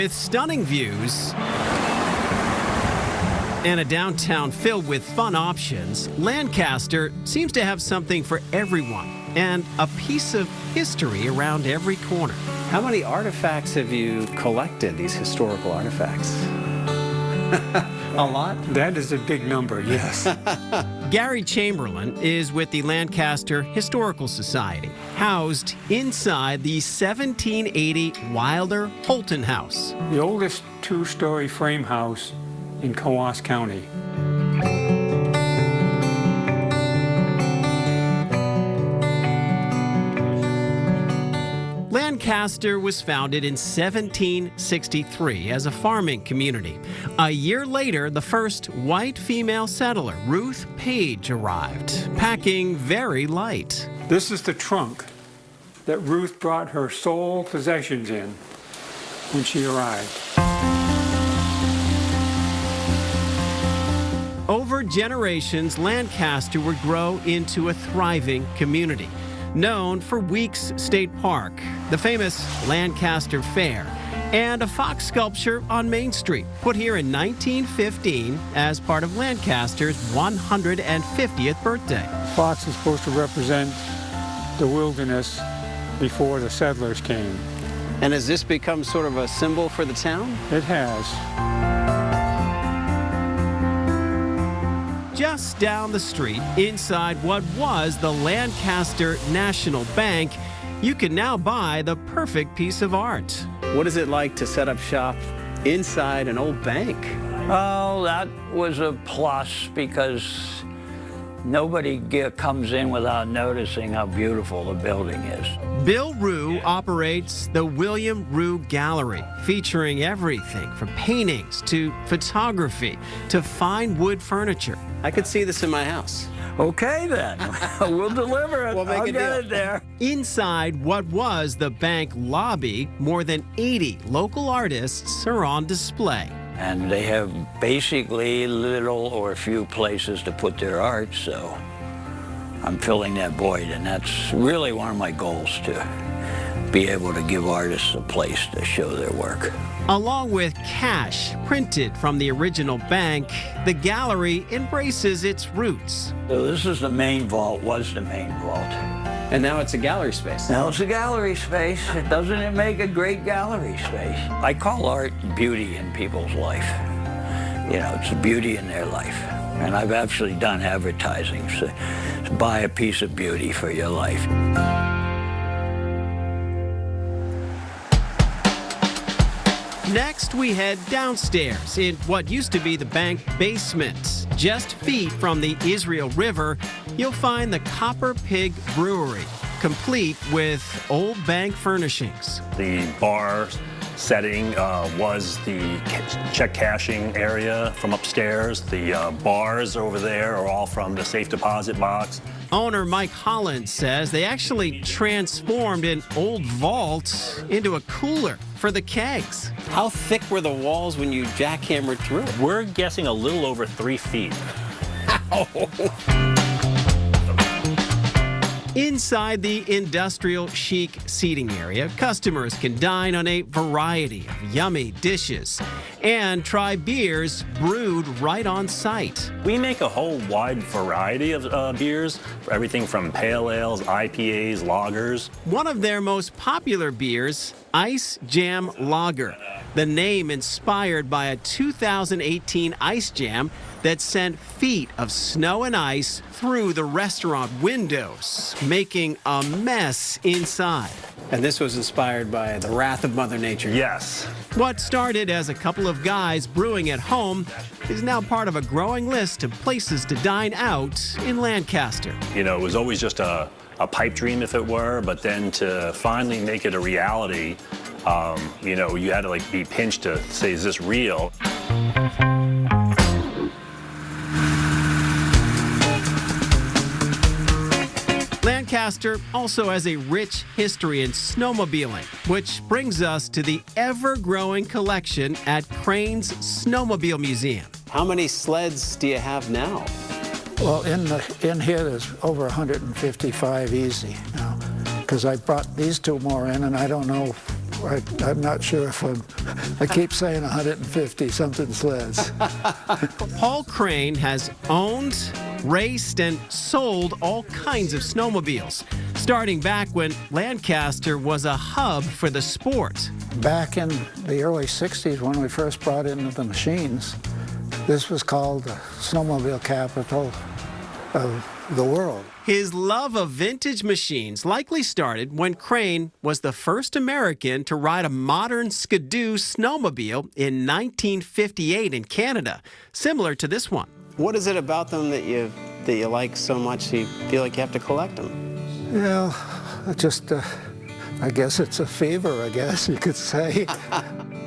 With stunning views and a downtown filled with fun options, Lancaster seems to have something for everyone and a piece of history around every corner. How many artifacts have you collected, these historical artifacts? A lot? That is a big number, yes. Gary Chamberlain is with the Lancaster Historical Society, housed inside the 1780 Wilder Holton House. The oldest two-story frame house in Coos County. Lancaster was founded in 1763 as a farming community. A year later, the first white female settler, Ruth Page, arrived, packing very light. This is the trunk that Ruth brought her sole possessions in when she arrived. Over generations, Lancaster would grow into a thriving community, known for Weeks State Park, the famous Lancaster Fair, and a fox sculpture on Main Street, put here in 1915 as part of Lancaster's 150th birthday. Fox is supposed to represent the wilderness before the settlers came. And has this become sort of a symbol for the town? It has. Just down the street, inside what was the Lancaster National Bank, you can now buy the perfect piece of art. What is it like to set up shop inside an old bank? Oh, that was a plus because nobody comes in without noticing how beautiful the building is. Bill Rue operates the William Rue Gallery, featuring everything from paintings to photography to fine wood furniture. I could see this in my house. Okay, then. We'll deliver it. We'll make I'll a get deal. it there. Inside what was the bank lobby, more than 80 local artists are on display. And they have basically little or few places to put their art, so I'm filling that void, and that's really one of my goals, to be able to give artists a place to show their work. Along with cash printed from the original bank, the gallery embraces its roots. So this is the main vault, was the main vault. And now it's a gallery space. Now it's a gallery space. Doesn't it make a great gallery space? I call art beauty in people's life. You know, it's a beauty in their life. And I've actually done advertising, so buy a piece of beauty for your life. Next, we head downstairs in what used to be the bank basement. Just feet from the Israel River, you'll find the Copper Pig Brewery, complete with old bank furnishings. The bar setting was the check cashing area from upstairs. The bars over there are all from the safe deposit box. Owner Mike Holland says they actually transformed an old vault into a cooler for the kegs. How thick were the walls when you jackhammered through? We're guessing a little over 3 feet. Inside the industrial chic seating area, customers can dine on a variety of yummy dishes and try beers brewed right on site. We make a whole wide variety of beers, everything from pale ales, IPAs, lagers. One of their most popular beers, Ice Jam Lager, the name inspired by a 2018 ice jam that sent feet of snow and ice through the restaurant windows, making a mess inside. And this was inspired by the wrath of Mother Nature. Yes. What started as a couple of guys brewing at home is now part of a growing list of places to dine out in Lancaster. You know, it was always just a pipe dream, if it were, but then to finally make it a reality, you know, you had to like be pinched to say, is this real? Lancaster also has a rich history in snowmobiling, which brings us to the ever-growing collection at Crane's Snowmobile Museum. How many sleds do you have now? Well, in here there's over 155 easy now, because I brought these two more in, and I don't know I'm not sure if I keep saying 150 something sleds. Paul Crane has owned, raced, and sold all kinds of snowmobiles, starting back when Lancaster was a hub for the sport. Back in the early 60s, when we first brought in the machines, this was called the snowmobile capital of the world. His love of vintage machines likely started when Crane was the first American to ride a modern Skidoo snowmobile in 1958 in Canada, similar to this one. What is it about them that you like so much you feel like you have to collect them? Well, just, I guess it's a fever, I guess you could say.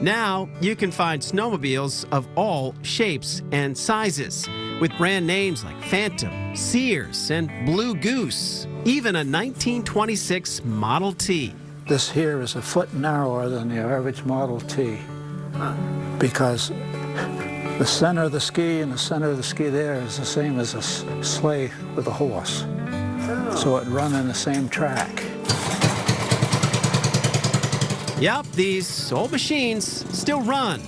Now you can find snowmobiles of all shapes and sizes, with brand names like Phantom, Sears, and Blue Goose, even a 1926 Model T. This here is a foot narrower than the average Model T because the center of the ski and the center of the ski there is the same as a sleigh with a horse. So it run in the same track. Yep, these old machines still run.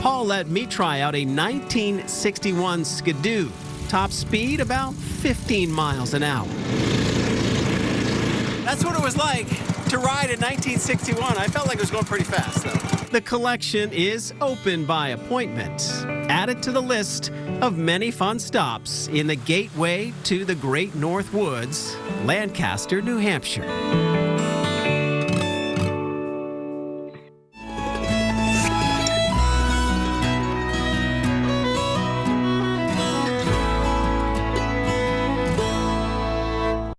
Paul let me try out a 1961 Skidoo. Top speed about 15 miles an hour. That's what it was like to ride in 1961. I felt like it was going pretty fast, though. The collection is open by appointment, added to the list of many fun stops in the gateway to the Great North Woods, Lancaster, New Hampshire.